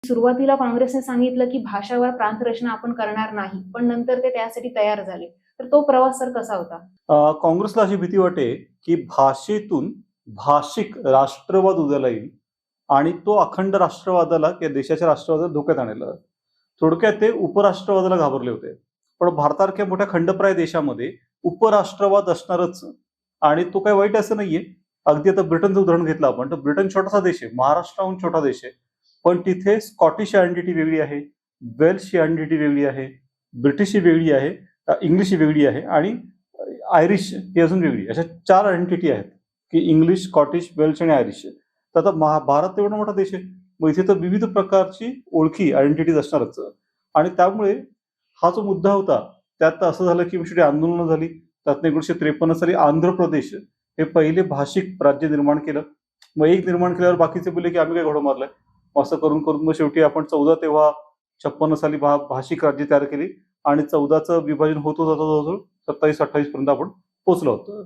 सुरुवातीला काँग्रेसने सांगितलं की भाषावर प्रांत रचना आपण करणार नाही, पण नंतर ते त्यासाठी तयार झाले. तर तो प्रवास सर कसा होता? काँग्रेसला अशी भीती वाटे की भाषेतून भाषिक राष्ट्रवाद उदयाला येईल आणि तो अखंड राष्ट्रवादाला किंवा देशाच्या राष्ट्रवादाला धोक्यात आणेल. थोडक्यात ते उपराष्ट्रवादाला घाबरले होते. पण भारतासारख्या मोठ्या खंडप्राय देशामध्ये उपराष्ट्रवाद असणारच आणि तो काही वाईट असं नाहीये. अगदी आता ब्रिटनचं उदाहरण घेतलं आपण तर ब्रिटन छोटासा देश आहे, महाराष्ट्राहून छोटा देश आहे, पण तिथे स्कॉटिश आयडेंटिटी वेगळी आहे, वेल्सची आयडेंटिटी वेगळी आहे, ब्रिटिश ही वेगळी आहे, इंग्लिश ही वेगळी आहे आणि आयरिश ही अजून वेगळी. अशा 4 आयडेंटिटी आहेत की इंग्लिश, स्कॉटिश, वेल्श आणि आयरिश. तर आता भारत एवढा मोठा देश आहे, मग इथे तर विविध प्रकारची ओळखी आयडेंटिटीज असणारच. आणि त्यामुळे हा जो मुद्दा होता त्यात असं झालं की शेवटी आंदोलनं झाली. त्यात 1953 साली आंध्र प्रदेश हे पहिले भाषिक राज्य निर्माण केलं. मग एक निर्माण केल्यावर बाकीचे बोलले की आम्ही काय घोडं मारलंय. असं करून करून मग शेवटी आपण 14 तेव्हा 56 साली भाषिक राज्य तयार केली आणि 14चं विभाजन होत होत 27-28 पर्यंत आपण पोहोचलो होतो.